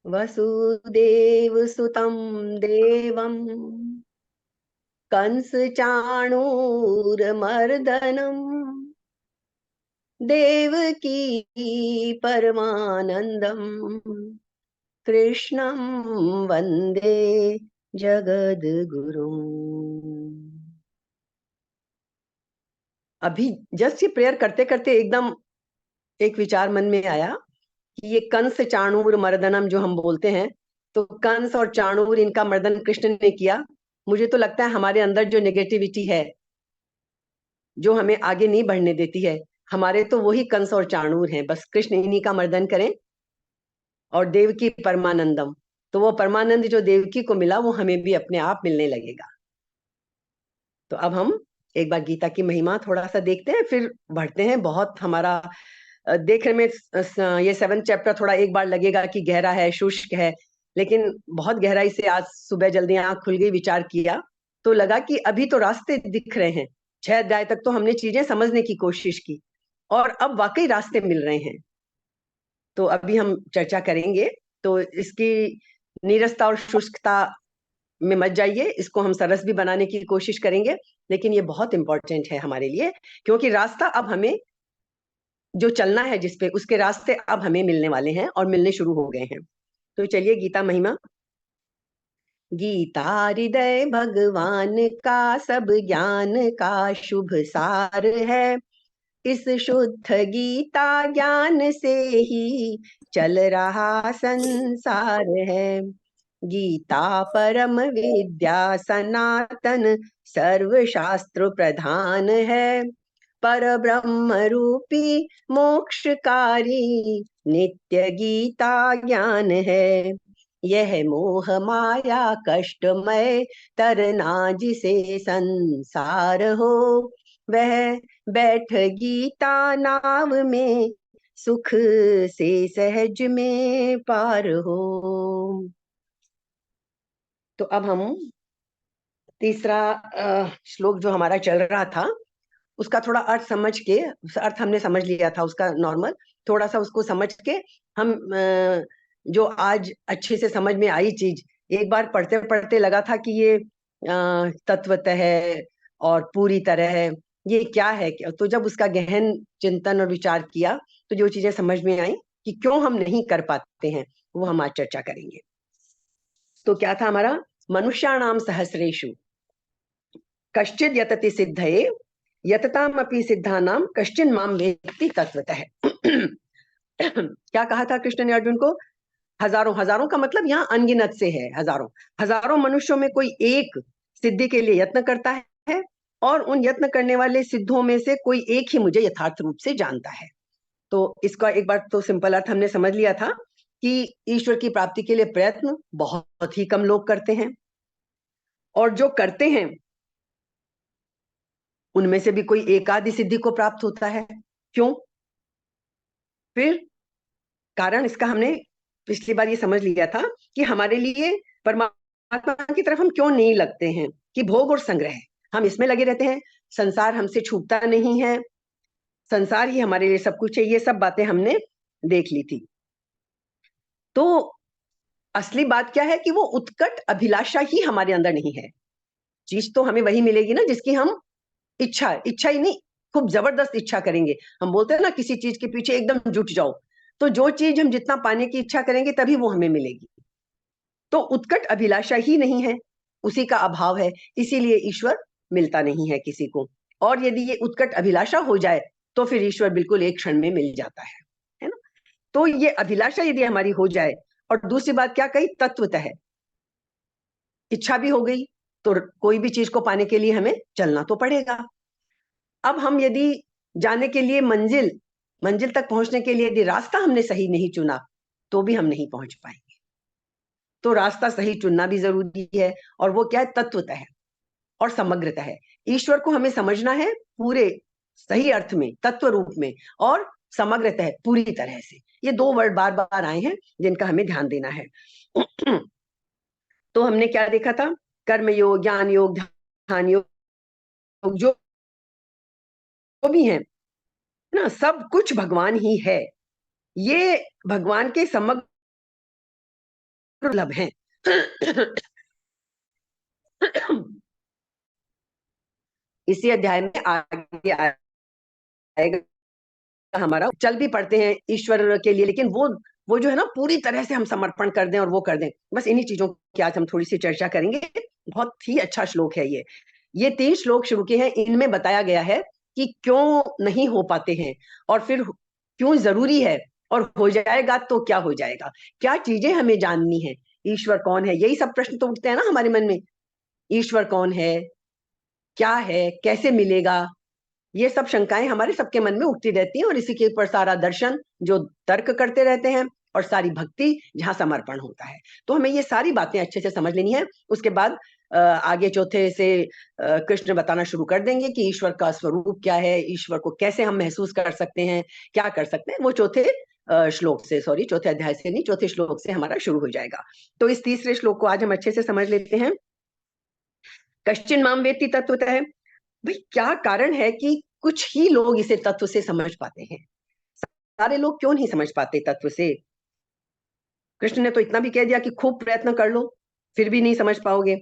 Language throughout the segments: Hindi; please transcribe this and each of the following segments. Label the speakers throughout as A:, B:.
A: वसुदेवसुतं देवं कंस चाणूरमर्दनम् देवकी परमानंदम कृष्णं वंदे जगद्गुरुम्। अभी जस्ट ये प्रेयर करते करते एकदम एक विचार मन में आया कि ये कंस चाणूर मर्दनम जो हम बोलते हैं, तो कंस और चाणूर इनका मर्दन कृष्ण ने किया। मुझे तो लगता है हमारे अंदर जो नेगेटिविटी है, जो हमें आगे नहीं बढ़ने देती है, हमारे तो वही कंस और चाणूर हैं। बस कृष्ण इन्हीं का मर्दन करें। और देवकी परमानंदम, तो वो परमानंद जो देवकी को मिला वो हमें भी अपने आप मिलने लगेगा। तो अब हम एक बार गीता की महिमा थोड़ा सा देखते हैं, फिर बढ़ते हैं। बहुत हमारा देखने में ये 7th चैप्टर थोड़ा एक बार लगेगा कि गहरा है, शुष्क है, लेकिन बहुत गहराई से आज सुबह जल्दी आंख खुल गई, विचार किया तो लगा कि अभी तो रास्ते दिख रहे हैं। 6 अध्याय तक तो हमने चीजें समझने की कोशिश की और अब वाकई रास्ते मिल रहे हैं। तो अभी हम चर्चा करेंगे। तो इसकी नीरसता और शुष्कता में मत जाइए, इसको हम सरस भी बनाने की कोशिश करेंगे, लेकिन ये बहुत इंपॉर्टेंट है हमारे लिए, क्योंकि रास्ता अब हमें जो चलना है जिसपे, उसके रास्ते अब हमें मिलने वाले हैं और मिलने शुरू हो गए हैं। तो चलिए गीता महिमा। गीता हृदय भगवान का सब ज्ञान का शुभ सार है। इस शुद्ध गीता ज्ञान से ही चल रहा संसार है। गीता परम विद्या सनातन सर्व शास्त्र प्रधान है। पर ब्रह्म रूपी मोक्षकारी नित्य गीता ज्ञान है। यह मोह माया कष्टमय तरना जिसे संसार हो, वह बैठ गीता नाव में सुख से सहज में पार हो। तो अब हम तीसरा श्लोक जो हमारा चल रहा था, उसका थोड़ा अर्थ समझ के, अर्थ हमने समझ लिया था उसका नॉर्मल, थोड़ा सा उसको समझ के हम जो आज अच्छे से समझ में आई चीज, एक बार पढ़ते पढ़ते लगा था कि ये तत्वतः है और पूरी तरह है, ये क्या है। तो जब उसका गहन चिंतन और विचार किया तो जो चीजें समझ में आई कि क्यों हम नहीं कर पाते हैं, वो हम आज चर्चा करेंगे। तो क्या था हमारा, मनुष्याणाम सहस्रेषु कश्चिद यतति सिद्धये यततामपि सिद्धानाम कश्चिन माम वेत्ति तत्वतः। क्या कहा था कृष्ण ने अर्जुन को? हजारों, हजारों का मतलब यहाँ अनगिनत से है, हजारों हजारों मनुष्यों में कोई एक सिद्धि के लिए यत्न करता है, और उन यत्न करने वाले सिद्धों में से कोई एक ही मुझे यथार्थ रूप से जानता है। तो इसका एक बार तो सिंपल अर्थ हमने समझ लिया था कि ईश्वर की प्राप्ति के लिए प्रयत्न बहुत ही कम लोग करते हैं, और जो करते हैं उनमें से भी कोई एक आधी सिद्धि को प्राप्त होता है। क्यों? फिर कारण इसका हमने पिछली बार ये समझ लिया था कि हमारे लिए परमात्मा की तरफ हम क्यों नहीं लगते हैं, कि भोग और संग्रह हम इसमें लगे रहते हैं, संसार हमसे छूटता नहीं है, संसार ही हमारे लिए सब कुछ है। ये सब बातें हमने देख ली थी। तो असली बात क्या है कि वो उत्कट अभिलाषा ही हमारे अंदर नहीं है। चीज तो हमें वही मिलेगी ना जिसकी हम इच्छा, इच्छा ही नहीं, खूब जबरदस्त इच्छा करेंगे। हम बोलते हैं ना किसी चीज के पीछे एकदम जुट जाओ, तो जो चीज हम जितना पाने की इच्छा करेंगे तभी वो हमें मिलेगी। तो उत्कट अभिलाषा ही नहीं है, उसी का अभाव है, इसीलिए ईश्वर मिलता नहीं है किसी को। और यदि ये उत्कट अभिलाषा हो जाए तो फिर ईश्वर बिल्कुल एक क्षण में मिल जाता है ना। तो ये अभिलाषा यदि हमारी हो जाए, और दूसरी बात क्या कही, तत्वतः है, इच्छा भी हो गई, तो कोई भी चीज को पाने के लिए हमें चलना तो पड़ेगा। अब हम यदि जाने के लिए मंजिल मंजिल तक पहुंचने के लिए यदि रास्ता हमने सही नहीं चुना, तो भी हम नहीं पहुंच पाएंगे। तो रास्ता सही चुनना भी जरूरी है, और वो क्या है, तत्वतः है और समग्रतः है। ईश्वर को हमें समझना है पूरे सही अर्थ में, तत्व रूप में, और समग्रतः पूरी तरह से। ये दो वर्ड बार बार आए हैं जिनका हमें ध्यान देना है। तो हमने क्या देखा था, कर्म योग, ज्ञान योग, ध्यान योग, जो भी है ना, सब कुछ भगवान ही है। ये भगवान के समग्र दुर्लभ हैं। इसी अध्याय में आगे आएगा, हमारा चल भी पड़ते हैं ईश्वर के लिए, लेकिन वो जो है ना, पूरी तरह से हम समर्पण कर दें और वो कर दें। बस इन्हीं चीजों की आज हम थोड़ी सी चर्चा करेंगे। बहुत ही अच्छा श्लोक है ये 3 श्लोक शुरू किए हैं। इनमें बताया गया है कि क्यों नहीं हो पाते हैं, और फिर क्यों जरूरी है, और हो जाएगा तो क्या हो जाएगा, क्या चीजें हमें जाननी है, ईश्वर कौन है। यही सब प्रश्न तो उठते हैं ना हमारे मन में। ईश्वर कौन है, क्या है, कैसे मिलेगा, ये सब शंकाएं हमारे सबके मन में उठती रहती हैं, और इसी के ऊपर सारा दर्शन जो तर्क करते रहते हैं, और सारी भक्ति जहां समर्पण होता है। तो हमें ये सारी बातें अच्छे से समझ लेनी है। उसके बाद आगे चौथे से कृष्ण बताना शुरू कर देंगे कि ईश्वर का स्वरूप क्या है, ईश्वर को कैसे हम महसूस कर सकते हैं, क्या कर सकते हैं। वो चौथे श्लोक से, सॉरी, चौथे अध्याय से नहीं, चौथे श्लोक से हमारा शुरू हो जाएगा। तो इस तीसरे श्लोक को आज हम अच्छे से समझ लेते हैं। कश्चिन माम वेत्ति तत्वतः। भाई क्या कारण है कि कुछ ही लोग इसे तत्व से समझ पाते हैं, सारे लोग क्यों नहीं समझ पाते तत्व से। कृष्ण ने तो इतना भी कह दिया कि खूब प्रयत्न कर लो, फिर भी नहीं समझ पाओगे।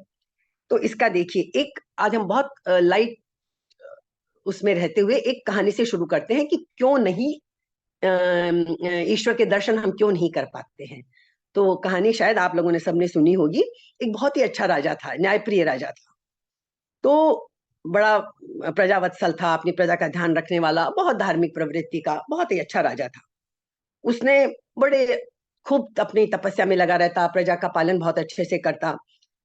A: तो इसका देखिए, एक आज हम बहुत लाइट उसमें रहते हुए एक कहानी से शुरू करते हैं कि क्यों नहीं ईश्वर के दर्शन हम क्यों नहीं कर पाते हैं। तो कहानी शायद आप लोगों ने सबने सुनी होगी। एक बहुत ही अच्छा राजा था, न्यायप्रिय राजा था। तो बड़ा प्रजावत्सल था, अपनी प्रजा का ध्यान रखने वाला, बहुत धार्मिक प्रवृत्ति का, बहुत ही अच्छा राजा था। उसने बड़े खूब अपनी तपस्या में लगा रहता, प्रजा का पालन बहुत अच्छे से करता।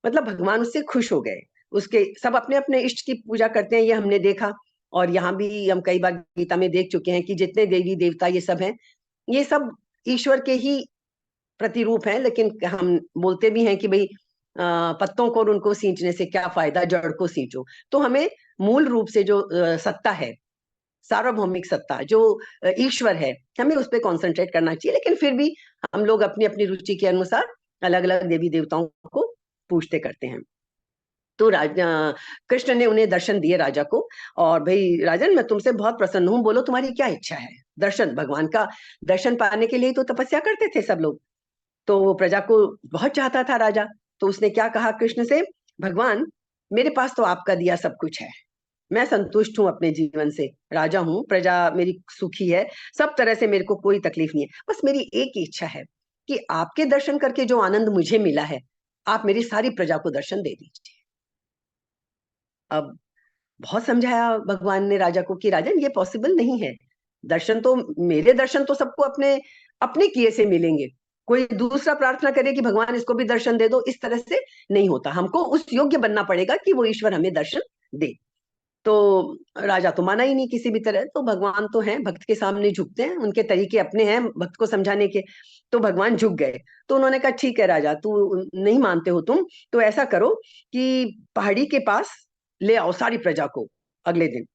A: मतलब भगवान उससे खुश हो गए। उसके सब अपने अपने इष्ट की पूजा करते हैं, ये हमने देखा। और यहाँ भी हम कई बार गीता में देख चुके हैं कि जितने देवी देवता ये सब हैं, ये सब ईश्वर के ही प्रतिरूप हैं। लेकिन हम बोलते भी हैं कि भाई पत्तों को और उनको सींचने से क्या फायदा, जड़ को सींचो। तो हमें मूल रूप से जो सत्ता है, सार्वभौमिक सत्ता जो ईश्वर है, हमें उस पर कॉन्सेंट्रेट करना चाहिए। लेकिन फिर भी हम लोग अपनी अपनी रुचि के अनुसार अलग अलग देवी देवताओं को पूजते करते हैं। तो राजा कृष्ण ने उन्हें दर्शन दिए राजा को। और भाई राजन, मैं तुमसे बहुत प्रसन्न हूँ, बोलो तुम्हारी क्या इच्छा है। दर्शन, भगवान का दर्शन पाने के लिए तो तपस्या करते थे सब लोग। तो वो प्रजा को बहुत चाहता था राजा। तो उसने क्या कहा कृष्ण से, भगवान मेरे पास तो आपका दिया सब कुछ है, मैं संतुष्ट हूं अपने जीवन से, राजा हूं, प्रजा मेरी सुखी है, सब तरह से मेरे को कोई तकलीफ नहीं है। बस मेरी एक ही इच्छा है कि आपके दर्शन करके जो आनंद मुझे मिला है, आप मेरी सारी प्रजा को दर्शन दे दीजिए। अब बहुत समझाया भगवान ने राजा को कि राजन ये पॉसिबल नहीं है। दर्शन तो, मेरे दर्शन तो सबको अपने अपने किए से मिलेंगे। कोई दूसरा प्रार्थना करे कि भगवान इसको भी दर्शन दे दो, इस तरह से नहीं होता। हमको उस योग्य बनना पड़ेगा कि वो ईश्वर हमें दर्शन दे। तो राजा तो माना ही नहीं किसी भी तरह। तो भगवान तो हैं, भक्त के सामने झुकते हैं, उनके तरीके अपने हैं भक्त को समझाने के। तो भगवान झुक गए। तो उन्होंने कहा ठीक है राजा, तू नहीं मानते हो तुम, तो ऐसा करो कि पहाड़ी के पास ले आओ सारी प्रजा को, अगले दिन,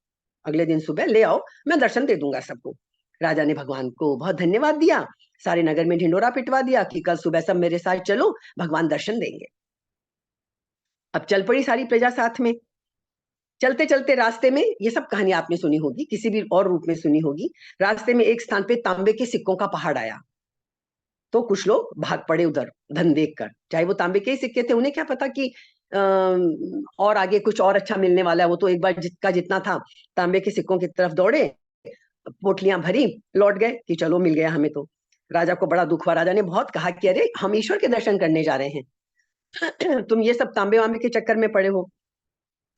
A: अगले दिन सुबह ले आओ, मैं दर्शन दे दूंगा सबको। राजा ने भगवान को बहुत धन्यवाद दिया, सारे नगर में ढिंडोरा पिटवा दिया कि कल सुबह सब मेरे साथ चलो, भगवान दर्शन देंगे। अब चल पड़ी सारी प्रजा साथ में। चलते चलते रास्ते में, ये सब कहानी आपने सुनी होगी, किसी भी और रूप में सुनी होगी। रास्ते में एक स्थान पे तांबे के सिक्कों का पहाड़ आया। तो कुछ लोग भाग पड़े उधर, धन देखकर। चाहे वो तांबे के ही सिक्के थे, उन्हें क्या पता कि और आगे कुछ और अच्छा मिलने वाला है। वो तो एक बार जितना जितना था, तांबे के सिक्कों की तरफ दौड़े, पोटलियां भरी, लौट गए कि चलो मिल गया हमें तो। राजा को बड़ा दुख हुआ। राजा ने बहुत कहा कि अरे हम ईश्वर के दर्शन करने जा रहे हैं, तुम ये सब तांबे वांबे के चक्कर में पड़े हो।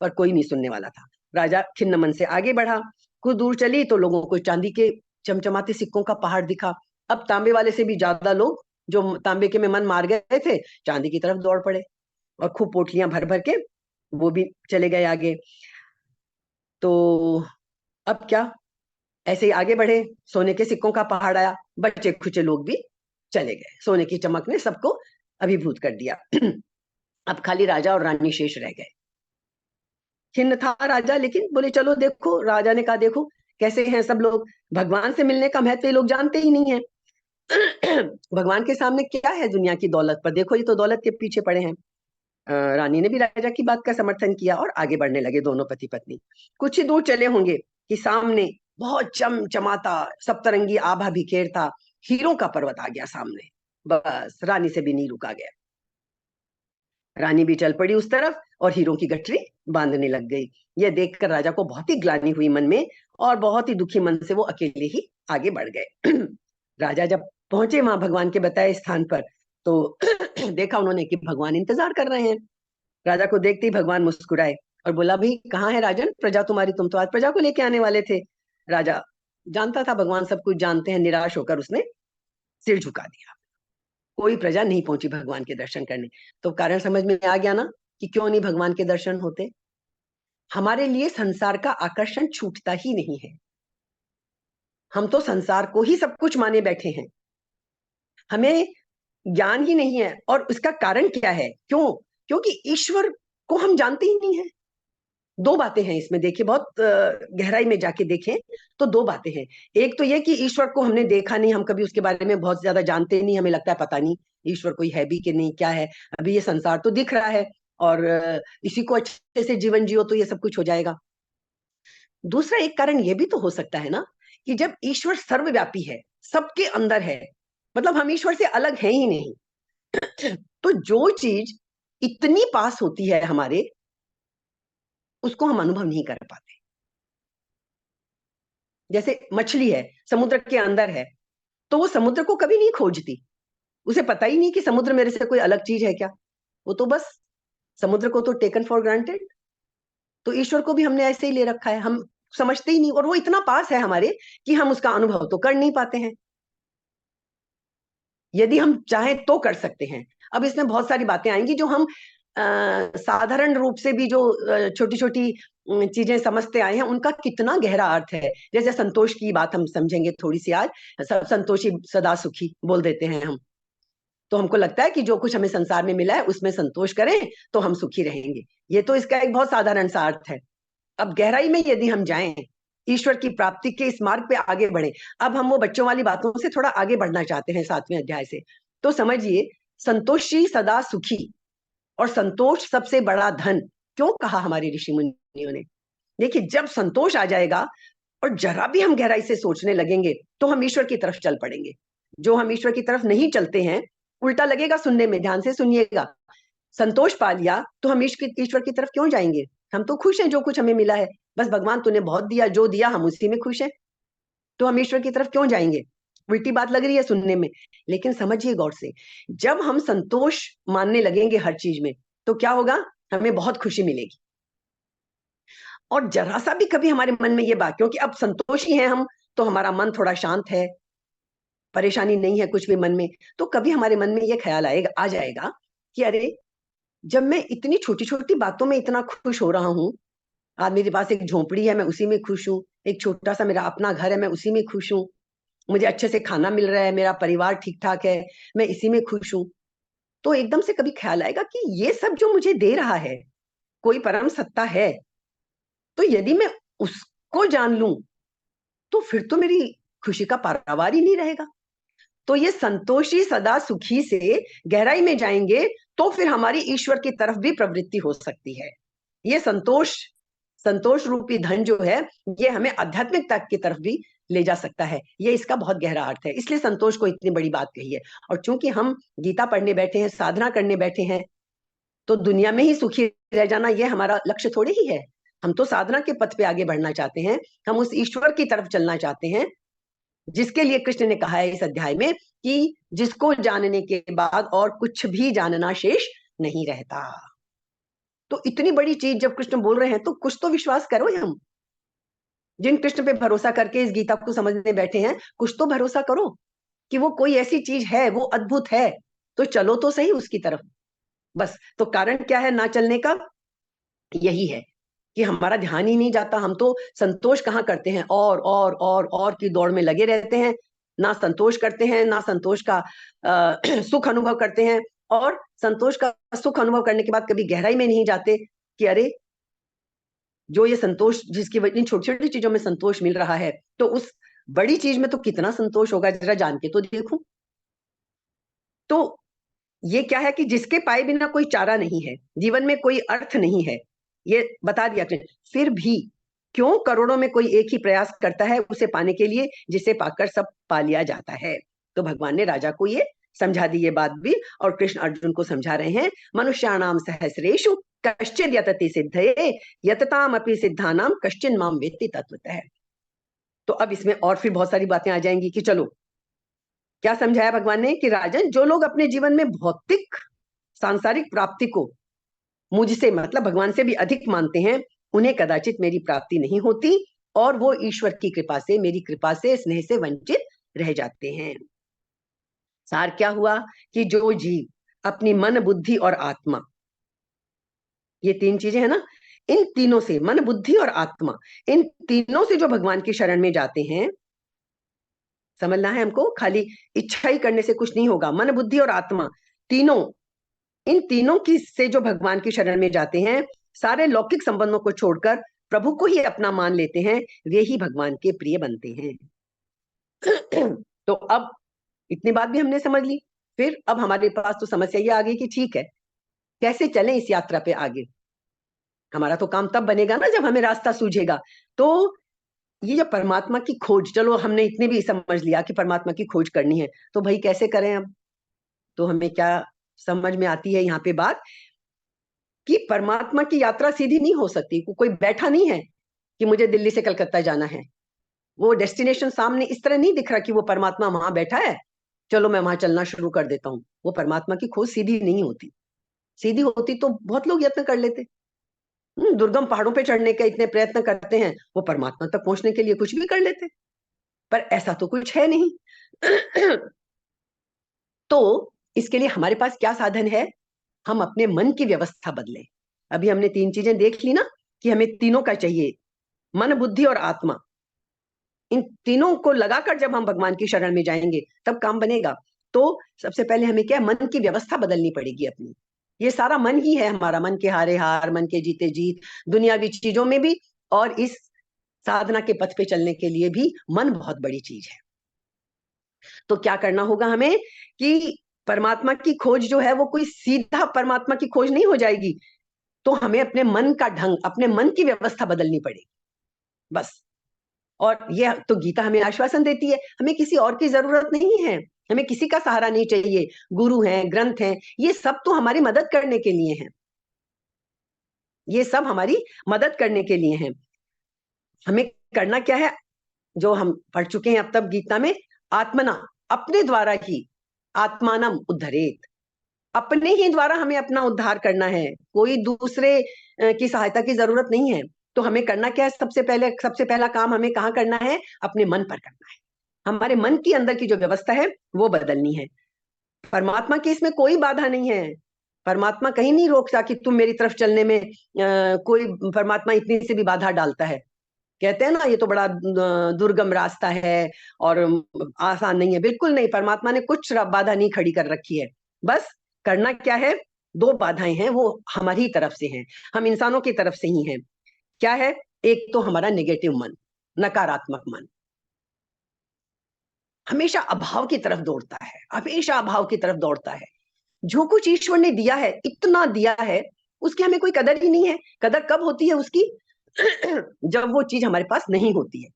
A: पर कोई नहीं सुनने वाला था। राजा खिन्न मन से आगे बढ़ा। कुछ दूर चली तो लोगों को चांदी के चमचमाते सिक्कों का पहाड़ दिखा। अब तांबे वाले से भी ज्यादा लोग जो तांबे के में मन मार गए थे, चांदी की तरफ दौड़ पड़े, और खूब पोटलियां भर भर के वो भी चले गए आगे। तो अब क्या, ऐसे ही आगे बढ़े, सोने के सिक्कों का पहाड़ आया, बच्चे खुचे लोग भी चले गए। सोने की चमक ने सबको अभिभूत कर दिया। अब खाली राजा और रानी शेष रह गए। खिन्न था राजा, लेकिन बोले चलो देखो, राजा ने कहा देखो कैसे हैं सब लोग, भगवान से मिलने का महत्व ये लोग जानते ही नहीं है। भगवान के सामने क्या है दुनिया की दौलत पर, देखो ये तो दौलत के पीछे पड़े हैं। रानी ने भी राजा की बात का समर्थन किया और आगे बढ़ने लगे दोनों पति पत्नी। कुछ ही दूर चले होंगे कि सामने बहुत चमचमाता सप्तरंगी आभा बिखेरता हीरों का पर्वत आ गया सामने। बस रानी से भी नहीं रुका गया। रानी भी चल पड़ी उस तरफ और हीरों की गठरी बांधने लग गई। यह देखकर राजा को बहुत ही ग्लानि हुई मन में और बहुत ही दुखी मन से वो अकेले ही आगे बढ़ गए। राजा जब पहुंचे वहां भगवान के बताए स्थान पर, तो देखा उन्होंने कि भगवान इंतजार कर रहे हैं। राजा को देखते ही भगवान मुस्कुराए और बोला, भाई कहाँ है राजन, प्रजा तुम्हारी, तुम तो आज प्रजा को लेके आने वाले थे। राजा जानता था भगवान सब कुछ जानते हैं, निराश होकर उसने सिर झुका दिया। कोई प्रजा नहीं पहुंची भगवान के दर्शन करने। तो कारण समझ में आ गया ना कि क्यों नहीं भगवान के दर्शन होते। हमारे लिए संसार का आकर्षण छूटता ही नहीं है। हम तो संसार को ही सब कुछ माने बैठे हैं, हमें ज्ञान ही नहीं है। और उसका कारण क्या है, क्यों? क्योंकि ईश्वर को हम जानते ही नहीं है। दो बातें हैं इसमें, देखिए बहुत गहराई में जाके देखें तो दो बातें हैं। एक तो ये कि ईश्वर को हमने देखा नहीं, हम कभी उसके बारे में बहुत ज्यादा जानते नहीं, हमें लगता है पता नहीं ईश्वर कोई है भी कि नहीं, क्या है। अभी ये संसार तो दिख रहा है और इसी को अच्छे से जीवन जियो तो ये सब कुछ हो जाएगा। दूसरा एक कारण ये भी तो हो सकता है ना कि जब ईश्वर सर्वव्यापी है, सबके अंदर है, मतलब हम ईश्वर से अलग हैं ही नहीं, तो जो चीज इतनी पास होती है हमारे, उसको हम अनुभव नहीं कर पाते। जैसे मछली है, समुद्र के अंदर है, तो वो समुद्र को कभी नहीं खोजती, उसे पता ही नहीं कि समुद्र मेरे से कोई अलग चीज है क्या। वो तो बस समुद्र को तो टेकन फॉर ग्रांटेड। तो ईश्वर को भी हमने ऐसे ही ले रखा है, हम समझते ही नहीं, और वो इतना पास है हमारे कि हम उसका अनुभव तो कर नहीं पाते हैं। यदि हम चाहें तो कर सकते हैं। अब इसमें बहुत सारी बातें आएंगी जो हम साधारण रूप से भी जो छोटी छोटी चीजें समझते आए हैं, उनका कितना गहरा अर्थ है। जैसे संतोष की बात हम समझेंगे थोड़ी सी आज। संतोषी सदा सुखी बोल देते हैं हम, तो हमको लगता है कि जो कुछ हमें संसार में मिला है उसमें संतोष करें तो हम सुखी रहेंगे। ये तो इसका एक बहुत साधारण सा अर्थ है। अब गहराई में यदि हम जाएं, ईश्वर की प्राप्ति के इस मार्ग पे आगे बढ़े, अब हम वो बच्चों वाली बातों से थोड़ा आगे बढ़ना चाहते हैं 7वें अध्याय से। तो समझिए, संतोषी सदा सुखी और संतोष सबसे बड़ा धन क्यों कहा हमारे ऋषि मुनियों ने। देखिए, जब संतोष आ जाएगा और जरा भी हम गहराई से सोचने लगेंगे तो हम ईश्वर की तरफ चल पड़ेंगे। जो हम ईश्वर की तरफ नहीं चलते हैं, उल्टा लगेगा सुनने में, ध्यान से सुनिएगा। संतोष पा लिया तो हम ईश्वर की तरफ क्यों जाएंगे? हम तो खुश हैं जो कुछ हमें मिला है, बस भगवान तूने बहुत दिया, जो दिया हम उसी में खुश हैं, तो हम ईश्वर की तरफ क्यों जाएंगे? उल्टी बात लग रही है सुनने में, लेकिन समझिए गौर से, जब हम संतोष मानने लगेंगे हर चीज में, तो क्या होगा? हमें बहुत खुशी मिलेगी। और जरा सा भी कभी हमारे मन में ये बात, क्योंकि अब संतोषी हैं हम, तो हमारा मन थोड़ा शांत है, परेशानी नहीं है कुछ भी मन में, तो कभी हमारे मन में ये ख्याल आएगा, आ जाएगा कि अरे, जब मैं इतनी छोटी छोटी बातों में इतना खुश हो रहा हूँ, आज मेरे पास एक झोपड़ी है मैं उसी में खुश हूँ, एक छोटा सा मेरा अपना घर है मैं उसी में खुश हूँ, मुझे अच्छे से खाना मिल रहा है, मेरा परिवार ठीक ठाक है, मैं इसी में खुश हूँ, तो एकदम से कभी ख्याल आएगा कि ये सब जो मुझे दे रहा है कोई परम सत्ता है, तो यदि मैं उसको जान लूं तो फिर तो मेरी खुशी का पारावार ही नहीं रहेगा। तो ये संतोषी सदा सुखी से गहराई में जाएंगे तो फिर हमारी ईश्वर की तरफ भी प्रवृत्ति हो सकती है। ये संतोष, संतोष रूपी धन जो है, ये हमें आध्यात्मिकता की तरफ भी ले जा सकता है। ये इसका बहुत गहरा अर्थ है, इसलिए संतोष को इतनी बड़ी बात कही है। और चूंकि हम गीता पढ़ने बैठे हैं, साधना करने बैठे हैं, तो दुनिया में ही सुखी रह जाना ये हमारा लक्ष्य थोड़ी ही है। हम तो साधना के पथ पे आगे बढ़ना चाहते हैं, हम उस ईश्वर की तरफ चलना चाहते हैं जिसके लिए कृष्ण ने कहा है इस अध्याय में कि जिसको जानने के बाद और कुछ भी जानना शेष नहीं रहता। तो इतनी बड़ी चीज जब कृष्ण बोल रहे हैं तो कुछ तो विश्वास करो। हम जिन कृष्ण पे भरोसा करके इस गीता को समझने बैठे हैं, कुछ तो भरोसा करो कि वो कोई ऐसी चीज है, वो अद्भुत है, तो चलो तो सही उसकी तरफ। बस, तो कारण क्या है ना चलने का? यही है कि हमारा ध्यान ही नहीं जाता। हम तो संतोष कहाँ करते हैं, और की दौड़ में लगे रहते हैं, ना संतोष करते हैं, ना संतोष का सुख अनुभव करते हैं, और संतोष का सुख अनुभव करने के बाद कभी गहराई में नहीं जाते कि अरे, जो ये संतोष, जिसकी वजह इन छोटी छोटी चीजों में संतोष मिल रहा है, तो उस बड़ी चीज में तो कितना संतोष होगा, जरा जान के तो देखूं। तो ये क्या है कि जिसके पाए बिना कोई चारा नहीं है, जीवन में कोई अर्थ नहीं है, ये बता दिया कृष्ण। फिर भी क्यों करोड़ों में कोई एक ही प्रयास करता है उसे पाने के लिए, जिसे पाकर सब पा लिया जाता है। तो भगवान ने राजा को ये समझा दी ये बात भी, और कृष्ण अर्जुन को समझा रहे हैं, मनुष्याणाम सहस्रेषु कश्चिद यतति सिद्धये यतताम अपि सिद्धानाम कश्चिन माम वेत्ति तत्वतः। तो अब इसमें और फिर बहुत सारी बातें आ जाएंगी कि चलो क्या समझाया भगवान ने कि राजन, जो लोग अपने जीवन में भौतिक सांसारिक प्राप्ति को मुझसे मतलब भगवान से भी अधिक मानते हैं, उन्हें कदाचित मेरी प्राप्ति नहीं होती और वो ईश्वर की कृपा से, मेरी कृपा से, स्नेह से वंचित रह जाते हैं। सार क्या हुआ कि जो जीव अपनी मन, बुद्धि और आत्मा, ये तीन चीजें है ना, इन तीनों से, मन, बुद्धि और आत्मा, इन तीनों से जो भगवान की शरण में जाते हैं, समझना है हमको, खाली इच्छा ही करने से कुछ नहीं होगा। मन, बुद्धि और आत्मा तीनों, इन तीनों की से जो भगवान की शरण में जाते हैं, सारे लौकिक संबंधों को छोड़कर प्रभु को ही अपना मान लेते हैं, वे ही भगवान के प्रिय बनते हैं। तो अब इतनी बात भी हमने समझ ली। फिर अब हमारे पास तो समस्या ये आ गई कि ठीक है, कैसे चलें इस यात्रा पे आगे। हमारा तो काम तब बनेगा ना जब हमें रास्ता सूझेगा। तो ये जो परमात्मा की खोज, चलो हमने इतने भी समझ लिया कि परमात्मा की खोज करनी है, तो भाई कैसे करें अब। तो हमें क्या समझ में आती है यहाँ पे बात कि परमात्मा की यात्रा सीधी नहीं हो सकती। कोई बैठा नहीं है कि मुझे दिल्ली से कलकत्ता जाना है, वो डेस्टिनेशन सामने इस तरह नहीं दिख रहा कि वो परमात्मा वहां बैठा है, चलो मैं वहां चलना शुरू कर देता हूँ। वो परमात्मा की खोज सीधी नहीं होती। सीधी होती तो बहुत लोग यत्न कर लेते। दुर्गम पहाड़ों पे चढ़ने का इतने प्रयत्न करते हैं, वो परमात्मा तक पहुंचने के लिए कुछ भी कर लेते, पर ऐसा तो कुछ है नहीं। तो इसके लिए हमारे पास क्या साधन है, हम अपने मन की व्यवस्था बदलें। अभी हमने तीन चीजें देख ली ना कि हमें तीनों का चाहिए, मन, बुद्धि और आत्मा। इन तीनों को लगाकर जब हम भगवान की शरण में जाएंगे तब काम बनेगा। तो सबसे पहले हमें क्या है, मन की व्यवस्था बदलनी पड़ेगी अपनी। ये सारा मन ही है हमारा, मन के हारे हार, मन के जीते जीत, दुनियावी चीजों में भी, और इस साधना के पथ पे चलने के लिए भी मन बहुत बड़ी चीज है। तो क्या करना होगा हमें कि परमात्मा की खोज जो है वो कोई सीधा परमात्मा की खोज नहीं हो जाएगी। तो हमें अपने मन का ढंग, अपने मन की व्यवस्था बदलनी पड़ेगी बस। और यह तो गीता हमें आश्वासन देती है, हमें किसी और की जरूरत नहीं है, हमें किसी का सहारा नहीं चाहिए। गुरु हैं, ग्रंथ हैं, ये सब तो हमारी मदद करने के लिए हैं, ये सब हमारी मदद करने के लिए हैं। हमें करना क्या है, जो हम पढ़ चुके हैं अब तक गीता में, आत्मना, अपने द्वारा ही, आत्मानम उद्धरेत, अपने ही द्वारा हमें अपना उद्धार करना है, कोई दूसरे की सहायता की जरूरत नहीं है। तो हमें करना क्या है, सबसे पहला काम हमें कहाँ करना है, अपने मन पर करना है। हमारे मन के अंदर की जो व्यवस्था है वो बदलनी है। परमात्मा की इसमें कोई बाधा नहीं है, परमात्मा कहीं नहीं रोकता कि तुम मेरी तरफ चलने में कोई परमात्मा इतनी सी भी बाधा डालता है। कहते हैं ना ये तो बड़ा दुर्गम रास्ता है और आसान नहीं है, बिल्कुल नहीं, परमात्मा ने कुछ बाधा नहीं खड़ी कर रखी है। बस करना क्या है, दो बाधाएं हैं, वो हमारी तरफ से हैं, हम इंसानों की तरफ से ही हैं। क्या है, एक तो हमारा नेगेटिव मन, नकारात्मक मन हमेशा अभाव की तरफ दौड़ता है, हमेशा अभाव की तरफ दौड़ता है। जो कुछ ईश्वर ने दिया है, इतना दिया है, उसकी हमें कोई कदर ही नहीं है। कदर कब होती है उसकी, जब वो चीज हमारे पास नहीं होती है।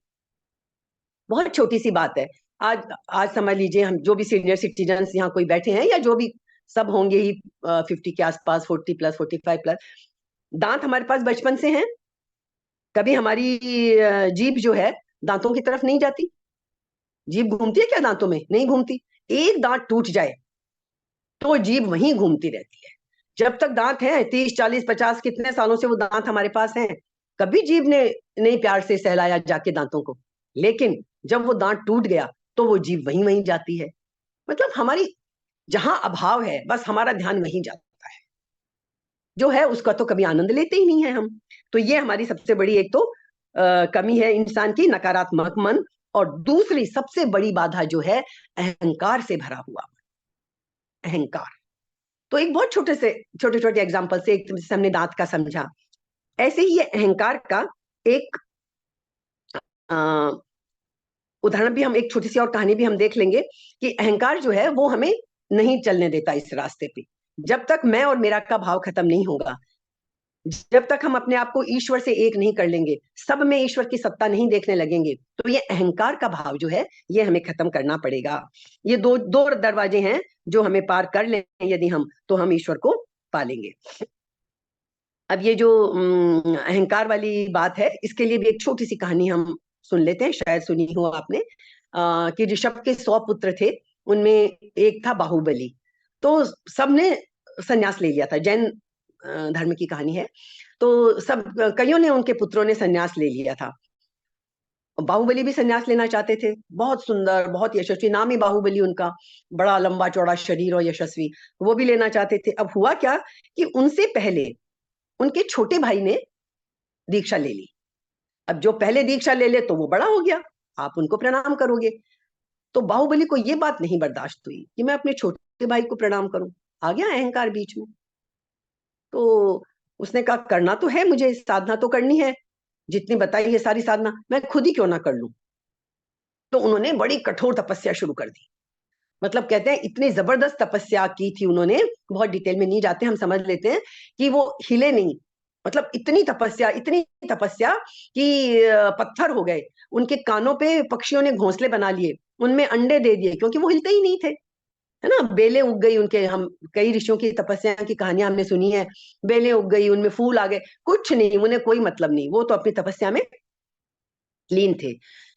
A: बहुत छोटी सी बात है। आज आज समझ लीजिए, हम जो भी सीनियर सिटीजन यहाँ कोई बैठे हैं या जो भी सब होंगे ही 50 के आसपास, 40+, 45+, दांत हमारे पास बचपन से हैं। कभी हमारी जीभ जो है दांतों की तरफ नहीं जाती। जीभ घूमती है क्या दांतों में, नहीं घूमती। एक दांत टूट जाए तो जीभ वहीं घूमती रहती है। जब तक दांत है, 30, 40, 50 कितने सालों से वो दांत हमारे पास हैं, कभी जीभ ने नहीं प्यार से सहलाया जाके दांतों को। लेकिन जब वो दांत टूट गया तो वो जीभ वहीं वहीं जाती है। मतलब हमारी जहां अभाव है बस हमारा ध्यान वहीं जाता है, जो है उसका तो कभी आनंद लेते ही नहीं है हम। तो ये हमारी सबसे बड़ी एक तो कमी है इंसान की, नकारात्मक मन। और दूसरी सबसे बड़ी बाधा जो है, अहंकार से भरा हुआ अहंकार। तो एक बहुत छोटे छोटे एग्जाम्पल से, एक जैसे हमने दांत का समझा, ऐसे ही ये अहंकार का एक उदाहरण भी, हम एक छोटी सी और कहानी भी हम देख लेंगे कि अहंकार जो है वो हमें नहीं चलने देता इस रास्ते पे। जब तक मैं और मेरा का भाव खत्म नहीं होगा, जब तक हम अपने आप को ईश्वर से एक नहीं कर लेंगे, सब में ईश्वर की सत्ता नहीं देखने लगेंगे, तो ये अहंकार का भाव जो है ये हमें खत्म करना पड़ेगा। ये दो दो दरवाजे हैं जो हमें पार कर लें यदि हम, तो हम ईश्वर को पालेंगे। अब ये जो अहंकार वाली बात है, इसके लिए भी एक छोटी सी कहानी हम सुन लेते हैं, शायद सुनी हो आपने, कि ऋषभ के 100 पुत्र थे, उनमें एक था बाहुबली। तो सबने संन्यास ले लिया था, जैन धर्म की कहानी है। तो सब कईयों ने, उनके पुत्रों ने संन्यास ले लिया था। बाहुबली भी संन्यास लेना चाहते थे, बहुत सुंदर, बहुत यशस्वी, नाम ही बाहुबली उनका, बड़ा लंबा चौड़ा शरीर और यशस्वी, वो भी लेना चाहते थे। अब हुआ क्या कि उनसे पहले उनके छोटे भाई ने दीक्षा ले ली। अब जो पहले दीक्षा ले ले तो वो बड़ा हो गया, आप उनको प्रणाम करोगे। तो बाहुबली को ये बात नहीं बर्दाश्त हुई कि मैं अपने छोटे भाई को प्रणाम करूं, आ गया अहंकार बीच में। तो उसने कहा करना तो है मुझे, साधना तो करनी है, जितनी बताई है सारी साधना मैं खुद ही क्यों ना कर लूं। तो उन्होंने बड़ी कठोर तपस्या शुरू कर दी। मतलब कहते हैं इतनी जबरदस्त तपस्या की थी उन्होंने, बहुत डिटेल में नहीं जाते, हम समझ लेते हैं कि वो हिले नहीं। मतलब इतनी तपस्या कि पत्थर हो गए, उनके कानों पे पक्षियों ने घोंसले बना लिए, उनमें अंडे दे दिए, क्योंकि वो हिलते ही नहीं थे, है ना। बेलें उग गई उनके, हम कई ऋषियों की तपस्या की कहानियां हमने सुनी है, बेलें उग गई, उनमें फूल आ गए, कुछ नहीं, उन्हें कोई मतलब नहीं, वो तो अपनी तपस्या में लीन थे।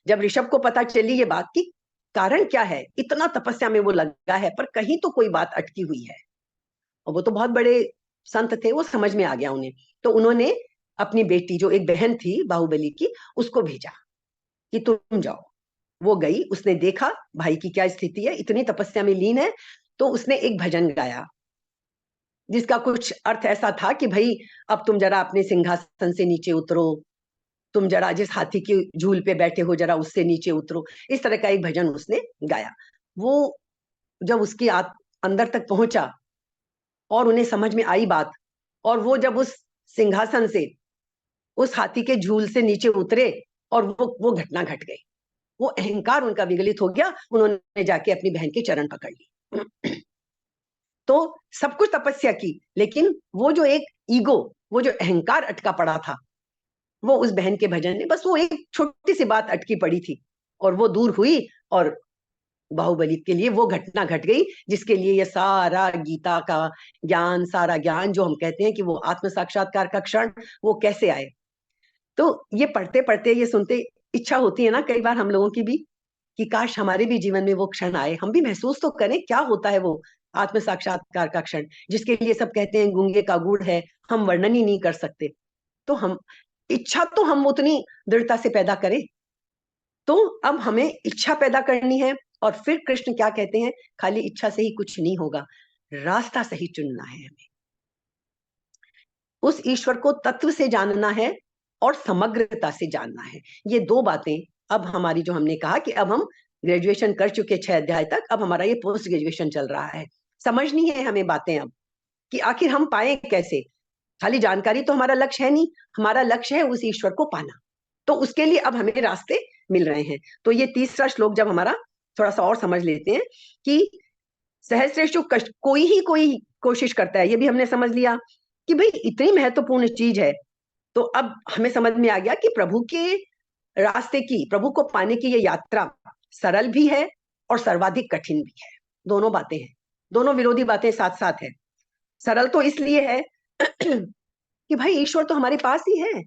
A: जब ऋषभ को पता चली ये बात की कारण क्या है, इतना तपस्या में वो लगा है पर कहीं तो कोई बात अटकी हुई है, और वो तो बहुत बड़े संत थे, वो समझ में आ गया उन्हें। तो उन्होंने अपनी बेटी, जो एक बहन थी बाहुबली की, उसको भेजा कि तुम जाओ। वो गई, उसने देखा भाई की क्या स्थिति है, इतनी तपस्या में लीन है, तो उसने एक भजन गाया जिसका कुछ अर्थ ऐसा था कि भाई अब तुम जरा अपने सिंहासन से नीचे उतरो, तुम जरा जिस हाथी की झूल पे बैठे हो जरा उससे नीचे उतरो, इस तरह का एक भजन उसने गाया। वो जब उसकी अंदर तक पहुंचा और उन्हें समझ में आई बात, और वो जब उस सिंहासन से, उस हाथी के झूल से नीचे उतरे, और वो घटना घट गई, वो अहंकार उनका विगलित हो गया, उन्होंने जाके अपनी बहन के चरण पकड़ ली। तो सब कुछ तपस्या की, लेकिन वो जो एक ईगो, वो जो अहंकार अटका पड़ा था, वो उस बहन के भजन ने, बस वो एक छोटी सी बात अटकी पड़ी थी और वो दूर हुई, और बाहुबली के लिए वो घटना घट गई जिसके लिए ये सारा गीता का ज्ञान, सारा ज्ञान जो हम कहते हैं कि वो आत्म साक्षात्कार का क्षण, वो कैसे आए। तो ये पढ़ते पढ़ते, ये सुनते, इच्छा होती है ना कई बार हम लोगों की भी, कि काश हमारे भी जीवन में वो क्षण आए, हम भी महसूस तो करें क्या होता है वो आत्म साक्षात्कार का क्षण, जिसके लिए सब कहते हैं गूंगे का गुड़ है, हम वर्णन ही नहीं कर सकते। तो हम, इच्छा तो हम उतनी दृढ़ता से पैदा करें। तो अब हमें इच्छा पैदा करनी है, और फिर कृष्ण क्या कहते हैं, खाली इच्छा से ही कुछ नहीं होगा, रास्ता सही चुनना है हमें, उस ईश्वर को तत्व से जानना है और समग्रता से जानना है। ये दो बातें अब हमारी, जो हमने कहा कि अब हम ग्रेजुएशन कर चुके 6 अध्याय तक, अब हमारा ये पोस्ट ग्रेजुएशन चल रहा है, समझनी है हमें बातें अब, कि आखिर हम पाए कैसे। खाली जानकारी तो हमारा लक्ष्य है नहीं, हमारा लक्ष्य है उस ईश्वर को पाना। तो उसके लिए अब हमें रास्ते मिल रहे हैं। तो ये तीसरा श्लोक जब हमारा थोड़ा सा और समझ लेते हैं कि सहस्रेषु कष्ट, कोई कोशिश करता है, ये भी हमने समझ लिया कि भाई इतनी महत्वपूर्ण चीज है। तो अब हमें समझ में आ गया कि प्रभु के रास्ते की, प्रभु को पाने की ये यात्रा सरल भी है और सर्वाधिक कठिन भी है। दोनों बातें हैं, दोनों विरोधी बातें साथ साथ है। सरल तो इसलिए है कि भाई ईश्वर तो हमारे पास ही है,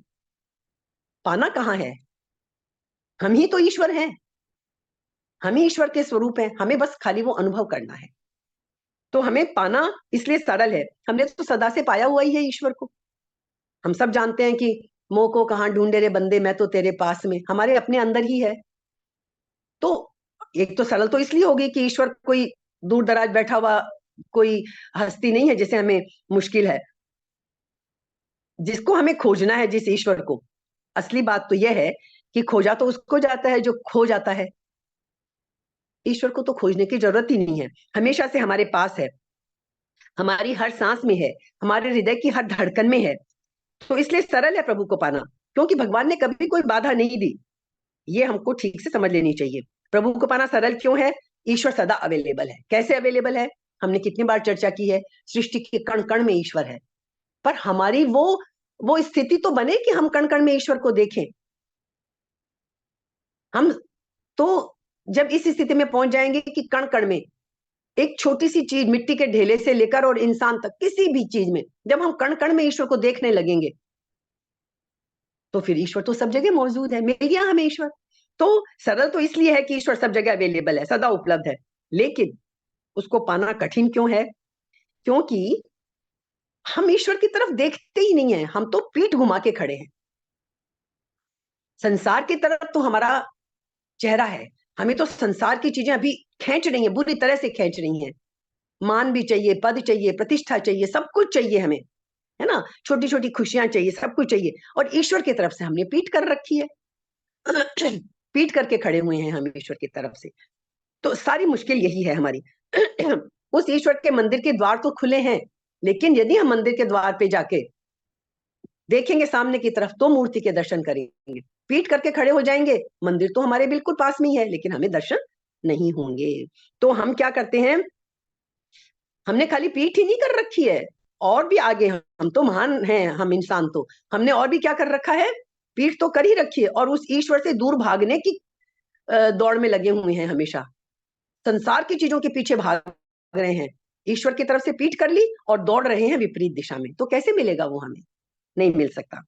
A: पाना कहाँ है, हम ही तो ईश्वर हैं, हम ही ईश्वर के स्वरूप हैं, हमें बस खाली वो अनुभव करना है। तो हमें पाना इसलिए सरल है, हमने तो सदा से पाया हुआ ही है ईश्वर को। हम सब जानते हैं कि मोह को कहाँ ढूंढे रे बंदे, मैं तो तेरे पास में, हमारे अपने अंदर ही है। तो एक तो सरल तो इसलिए होगी कि ईश्वर कोई दूर दराज बैठा हुआ कोई हस्ती नहीं है जिसे हमें मुश्किल है, जिसको हमें खोजना है, जिस ईश्वर को। असली बात तो यह है कि खोजा तो उसको जाता है जो खो जाता है, ईश्वर को तो खोजने की जरूरत ही नहीं है, हमेशा से हमारे पास है, हमारी हर सांस में है, हमारे हृदय की हर धड़कन में है। तो इसलिए सरल है प्रभु को पाना, क्योंकि भगवान ने कभी कोई बाधा नहीं दी। ये हमको ठीक से समझ लेनी चाहिए। प्रभु को पाना सरल क्यों है, ईश्वर सदा अवेलेबल है। कैसे अवेलेबल है, हमने कितनी बार चर्चा की है, सृष्टि के कण कण में ईश्वर है, पर हमारी वो स्थिति तो बने कि हम कण कण में ईश्वर को देखें। हम तो जब इस स्थिति में पहुंच जाएंगे कि कण कण में एक छोटी सी चीज, मिट्टी के ढेले से लेकर और इंसान तक, किसी भी चीज में जब हम कण कण में ईश्वर को देखने लगेंगे, तो फिर ईश्वर तो सब जगह मौजूद है। मेरे यहाँ में ईश्वर तो सरल तो इसलिए है कि ईश्वर सब जगह अवेलेबल है, सदा उपलब्ध है। लेकिन उसको पाना कठिन क्यों है? क्योंकि हम ईश्वर की तरफ देखते ही नहीं है, हम तो पीठ घुमा के खड़े हैं। संसार की तरफ तो हमारा चेहरा है, हमें तो संसार की चीजें अभी खींच रही हैं, बुरी तरह से खींच रही हैं। मान भी चाहिए, पद चाहिए, प्रतिष्ठा चाहिए, सब कुछ चाहिए हमें, है ना, छोटी छोटी खुशियां चाहिए, सब कुछ चाहिए। और ईश्वर की तरफ से हमने पीठ कर रखी है। पीठ करके खड़े हुए हैं हम ईश्वर की तरफ से। तो सारी मुश्किल यही है हमारी। उस ईश्वर के मंदिर के द्वार तो खुले हैं, लेकिन यदि हम मंदिर के द्वार पे जाके देखेंगे सामने की तरफ, तो मूर्ति के दर्शन करेंगे। पीठ करके खड़े हो जाएंगे, मंदिर तो हमारे बिल्कुल पास में ही है, लेकिन हमें दर्शन नहीं होंगे। तो हम क्या करते हैं, हमने खाली पीठ ही नहीं कर रखी है, और भी आगे हम तो महान हैं, हम इंसान तो हमने और भी क्या कर रखा है, पीठ तो कर ही रखी है, और उस ईश्वर से दूर भागने की दौड़ में लगे हुए हैं हमेशा। संसार की चीजों के पीछे भाग रहे हैं, ईश्वर की तरफ से पीठ कर ली और दौड़ रहे हैं विपरीत दिशा में। तो कैसे मिलेगा वो हमें? नहीं मिल सकता।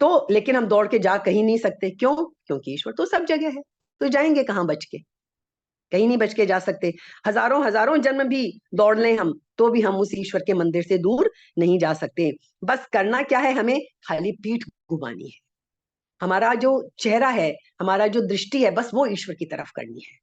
A: तो लेकिन हम दौड़ के जा कहीं नहीं सकते, क्यों? क्योंकि ईश्वर तो सब जगह है। तो जाएंगे कहाँ बच के? कहीं नहीं बच के जा सकते। हजारों हजारों जन्म भी दौड़ लें हम, तो भी हम उस ईश्वर के मंदिर से दूर नहीं जा सकते। बस करना क्या है, हमें खाली पीठ घुमानी है। हमारा जो चेहरा है, हमारा जो दृष्टि है, बस वो ईश्वर की तरफ करनी है।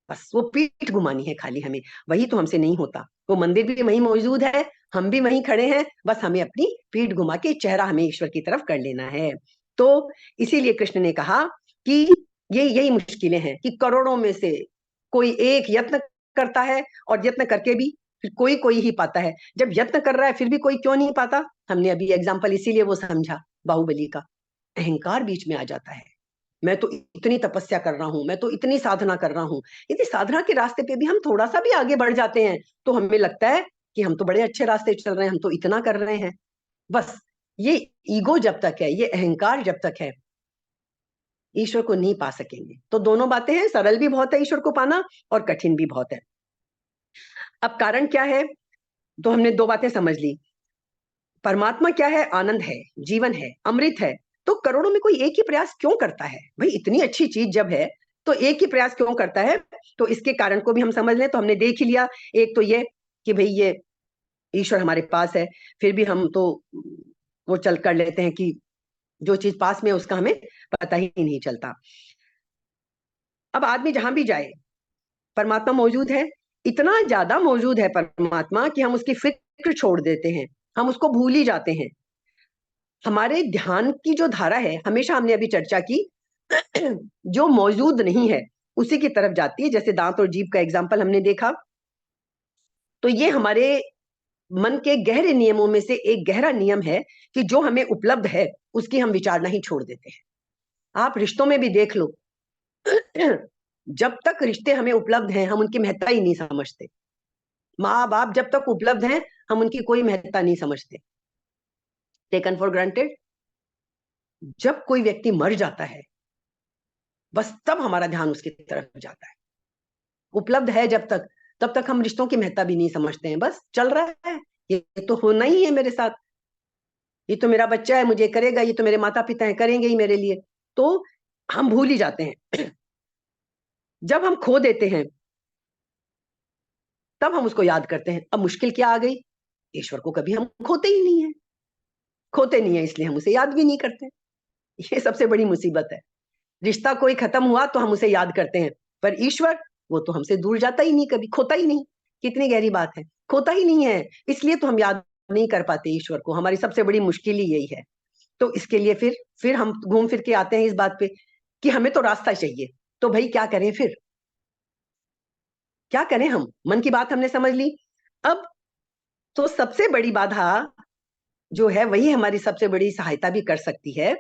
A: बस वो पीठ घुमानी है खाली हमें। वही तो हमसे नहीं होता। वो मंदिर भी वहीं मौजूद है, हम भी वहीं खड़े हैं, बस हमें अपनी पीठ घुमा के चेहरा हमें ईश्वर की तरफ कर लेना है। तो इसीलिए कृष्ण ने कहा कि ये यही मुश्किलें हैं कि करोड़ों में से कोई एक यत्न करता है, और यत्न करके भी फिर कोई कोई ही पाता है। जब यत्न कर रहा है फिर भी कोई क्यों नहीं पाता? हमने अभी एग्जाम्पल इसीलिए वो समझा, बाहुबली का। अहंकार बीच में आ जाता है। मैं तो इतनी तपस्या कर रहा हूं, मैं तो इतनी साधना कर रहा हूं। यदि साधना के रास्ते पे भी हम थोड़ा सा भी आगे बढ़ जाते हैं, तो हमें लगता है कि हम तो बड़े अच्छे रास्ते चल रहे हैं, हम तो इतना कर रहे हैं। बस ये ईगो जब तक है, ये अहंकार जब तक है, ईश्वर को नहीं पा सकेंगे। तो दोनों बातें हैं, सरल भी बहुत है ईश्वर को पाना, और कठिन भी बहुत है। अब कारण क्या है? तो हमने दो बातें समझ ली। परमात्मा क्या है? आनंद है, जीवन है, अमृत है। तो करोड़ों में कोई एक ही प्रयास क्यों करता है? भाई इतनी अच्छी चीज जब है, तो एक ही प्रयास क्यों करता है? तो इसके कारण को भी हम समझ लें, तो हमने देख ही लिया। एक तो ये कि भाई ये ईश्वर हमारे पास है, फिर भी हम तो वो चल कर लेते हैं कि जो चीज पास में है उसका हमें पता ही नहीं चलता। अब आदमी जहां भी जाए, परमात्मा मौजूद है। इतना ज्यादा मौजूद है परमात्मा कि हम उसकी फिक्र छोड़ देते हैं, हम उसको भूल ही जाते हैं। हमारे ध्यान की जो धारा है, हमेशा हमने अभी चर्चा की, जो मौजूद नहीं है उसी की तरफ जाती है। जैसे दांत और जीभ का एग्जाम्पल हमने देखा। तो ये हमारे मन के गहरे नियमों में से एक गहरा नियम है कि जो हमें उपलब्ध है उसकी हम विचारना ही छोड़ देते हैं। आप रिश्तों में भी देख लो, जब तक रिश्ते हमें उपलब्ध हैं हम उनकी महत्ता ही नहीं समझते। माँ बाप जब तक उपलब्ध हैं हम उनकी कोई महत्ता नहीं समझते, टेकन फॉर ग्रांटेड। जब कोई व्यक्ति मर जाता है, बस तब हमारा ध्यान उसकी तरफ जाता है। उपलब्ध है जब तक, तब तक हम रिश्तों की महत्ता भी नहीं समझते हैं। बस चल रहा है, ये तो होना ही है मेरे साथ, ये तो मेरा बच्चा है, मुझे करेगा, ये तो मेरे माता पिता हैं, करेंगे ही मेरे लिए। तो हम भूल ही जाते हैं। जब हम खो देते हैं, तब हम उसको याद करते हैं। अब मुश्किल क्या आ गई? ईश्वर को कभी हम खोते ही नहीं है। खोते नहीं है इसलिए हम उसे याद भी नहीं करते। ये सबसे बड़ी मुसीबत है। रिश्ता कोई खत्म हुआ तो हम उसे याद करते हैं, पर ईश्वर, वो तो हमसे दूर जाता ही नहीं, कभी खोता ही नहीं। कितनी गहरी बात है, खोता ही नहीं है, इसलिए तो हम याद नहीं कर पाते ईश्वर को। हमारी सबसे बड़ी मुश्किल ही यही है। तो इसके लिए फिर हम घूम फिर के आते हैं इस बात पे कि हमें तो रास्ता चाहिए। तो भाई क्या करें फिर? क्या करें हम? मन की बात हमने समझ ली। अब तो सबसे बड़ी बाधा जो है, वही हमारी सबसे बड़ी सहायता भी कर सकती है,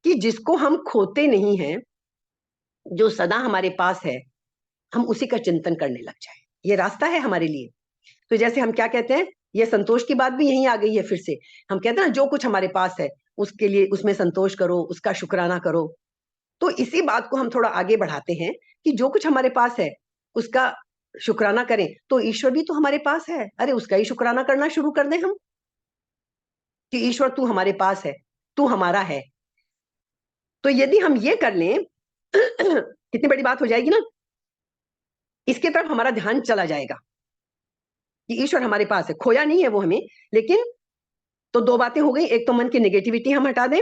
A: कि जिसको हम खोते नहीं हैं, जो सदा हमारे पास है, हम उसी का चिंतन करने लग जाए। ये रास्ता है हमारे लिए। तो जैसे हम क्या कहते हैं, ये संतोष की बात भी यहीं आ गई है फिर से। हम कहते हैं ना, जो कुछ हमारे पास है उसके लिए उसमें संतोष करो, उसका शुक्राना करो। तो इसी बात को हम थोड़ा आगे बढ़ाते हैं कि जो कुछ हमारे पास है उसका शुक्राना करें तो ईश्वर भी तो हमारे पास है, अरे उसका ही शुक्राना करना शुरू कर दें हम कि ईश्वर तू हमारे पास है, तू हमारा है। तो यदि हम ये कर लें कितनी बड़ी बात हो जाएगी ना, इसके तरफ हमारा ध्यान चला जाएगा कि ईश्वर हमारे पास है, खोया नहीं है वो हमें। लेकिन तो दो बातें हो गई, एक तो मन की नेगेटिविटी हम हटा दें,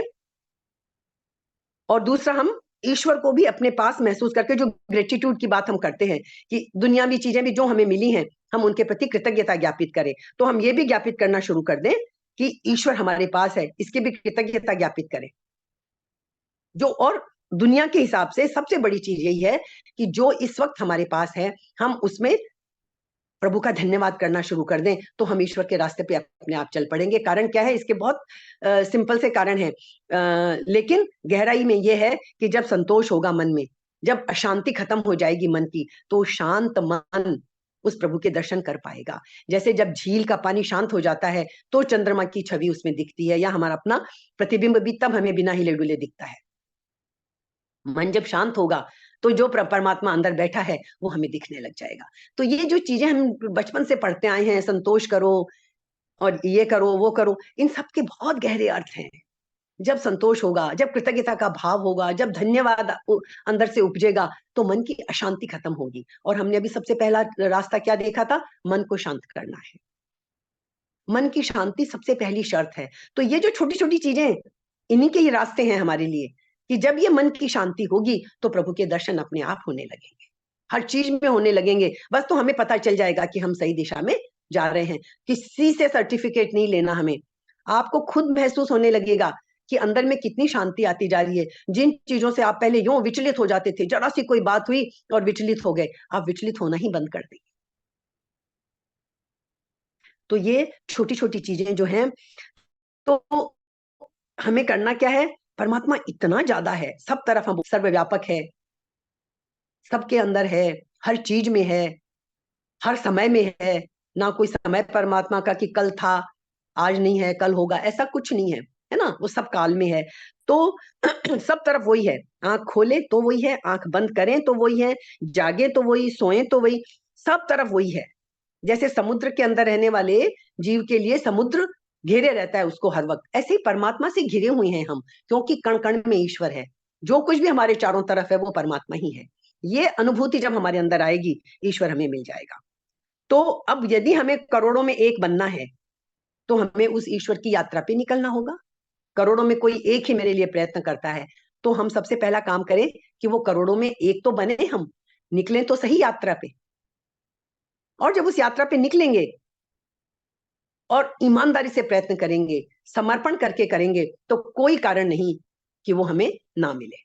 A: और दूसरा हम ईश्वर को भी अपने पास महसूस करके, जो ग्रेटिट्यूड की बात हम करते हैं कि दुनियावी चीजें भी जो हमें मिली हैं, हम उनके प्रति कृतज्ञता ज्ञापित करें। तो हम ये भी ज्ञापित करना शुरू कर दें कि ईश्वर हमारे पास है, इसकी भी कृतज्ञता ज्ञापित करें। जो और दुनिया के हिसाब से सबसे बड़ी चीज यही है कि जो इस वक्त हमारे पास है, हम उसमें प्रभु का धन्यवाद करना शुरू कर दें, तो हम ईश्वर के रास्ते पे अपने आप चल पड़ेंगे। कारण क्या है इसके? बहुत सिंपल से कारण है, लेकिन गहराई में यह है कि जब संतोष होगा मन में, जब अशांति खत्म हो जाएगी मन की, तो शांत मन उस प्रभु के दर्शन कर पाएगा। जैसे जब झील का पानी शांत हो जाता है तो चंद्रमा की छवि उसमें दिखती है, या हमारा अपना प्रतिबिंब भी तब हमें बिना हिले डुले दिखता है। मन जब शांत होगा तो जो परमात्मा अंदर बैठा है वो हमें दिखने लग जाएगा। तो ये जो चीजें हम बचपन से पढ़ते आए हैं, संतोष करो और ये करो वो करो, इन सब के बहुत गहरे अर्थ हैं। जब संतोष होगा, जब कृतज्ञता का भाव होगा, जब धन्यवाद अंदर से उपजेगा, तो मन की अशांति खत्म होगी। और हमने अभी सबसे पहला रास्ता क्या देखा था? मन को शांत करना है। मन की शांति सबसे पहली शर्त है। तो ये जो छोटी छोटी चीजें, इन्हीं के ही रास्ते हैं हमारे लिए, कि जब ये मन की शांति होगी तो प्रभु के दर्शन अपने आप होने लगेंगे, हर चीज में होने लगेंगे। बस तो हमें पता चल जाएगा कि हम सही दिशा में जा रहे हैं। किसी से सर्टिफिकेट नहीं लेना हमें, आपको खुद महसूस होने लगेगा कि अंदर में कितनी शांति आती जा रही है। जिन चीजों से आप पहले यूं विचलित हो जाते थे, जरा सी कोई बात हुई और विचलित हो गए, आप विचलित होना ही बंद कर देंगे। तो ये छोटी छोटी चीजें जो हैं, तो हमें करना क्या है? परमात्मा इतना ज्यादा है, सब तरफ हम, सर्वव्यापक है, सबके अंदर है, हर चीज में है, हर समय में है। ना कोई समय परमात्मा का कि कल था, आज नहीं है, कल होगा, ऐसा कुछ नहीं है ना? वो सब काल में है। तो सब तरफ वही है, आंख खोले तो वही है, आंख बंद करें तो वही है, जागे तो वही, सोए तो वही, सब तरफ वही है। जैसे समुद्र के अंदर रहने वाले जीव के लिए समुद्र घेरे रहता है उसको हर वक्त, ऐसे ही परमात्मा से घिरे हुए हैं हम, क्योंकि कण कण में ईश्वर है। जो कुछ भी हमारे चारों तरफ है वो परमात्मा ही है। ये अनुभूति जब हमारे अंदर आएगी, ईश्वर हमें मिल जाएगा। तो अब यदि हमें करोड़ों में एक बनना है, तो हमें उस ईश्वर की यात्रा पे निकलना होगा। करोड़ों में कोई एक ही मेरे लिए प्रयत्न करता है, तो हम सबसे पहला काम करें कि वो करोड़ों में एक तो बने, हम निकलें तो सही यात्रा पे। और जब उस यात्रा पे निकलेंगे और ईमानदारी से प्रयत्न करेंगे, समर्पण करके करेंगे, तो कोई कारण नहीं कि वो हमें ना मिले,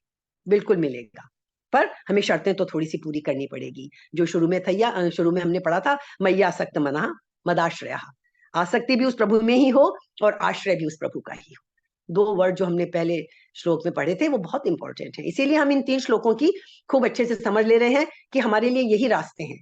A: बिल्कुल मिलेगा। पर हमें शर्तें तो थोड़ी सी पूरी करनी पड़ेगी। जो शुरू में था, शुरू में हमने पढ़ा था, मय्या आसक्त मनः मदाश्रयः। आसक्ति भी उस प्रभु में ही हो और आश्रय भी उस प्रभु का ही हो। दो वर्ड जो हमने पहले श्लोक में पढ़े थे वो बहुत इंपॉर्टेंट है, इसीलिए हम इन 3 श्लोकों की खूब अच्छे से समझ ले रहे हैं कि हमारे लिए यही रास्ते हैं।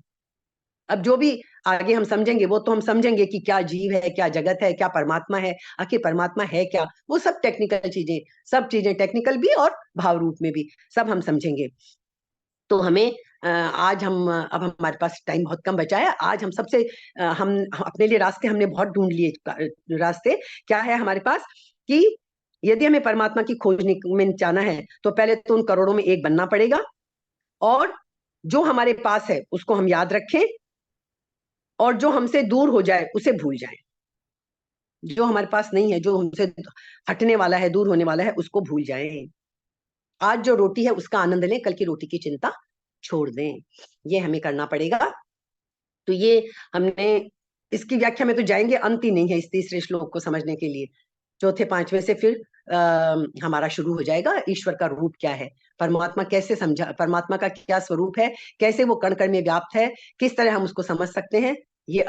A: अब जो भी आगे हम समझेंगे वो तो हम समझेंगे कि क्या जीव है, क्या जगत है, क्या परमात्मा है, आखिर परमात्मा है क्या, वो सब टेक्निकल चीजें, सब चीजें टेक्निकल भी और भाव रूप में भी सब हम समझेंगे। तो हमें आज हम, अब हमारे पास टाइम बहुत कम बचा है, आज हम सबसे हम अपने लिए रास्ते हमने बहुत ढूंढ लिए। रास्ते क्या है हमारे पास? कि यदि हमें परमात्मा की खोज में जाना है, तो पहले तो उन करोड़ों में एक बनना पड़ेगा, और जो हमारे पास है उसको हम याद रखें, और जो हमसे दूर हो जाए उसे भूल जाएं। जो हमारे पास नहीं है, जो हमसे हटने वाला है, दूर होने वाला है, उसको भूल जाएं। आज जो रोटी है उसका आनंद लें, कल की रोटी की चिंता छोड़ दें। ये हमें करना पड़ेगा। तो ये हमने, इसकी व्याख्या में तो जाएंगे, अंत ही नहीं है इस तीसरे श्लोक को समझने के लिए। चौथे पांचवें से फिर हमारा शुरू हो जाएगा, ईश्वर का रूप क्या है, परमात्मा कैसे समझा, परमात्मा का क्या स्वरूप है, कैसे वो कण कण में व्याप्त है, किस तरह हम उसको समझ सकते हैं, ये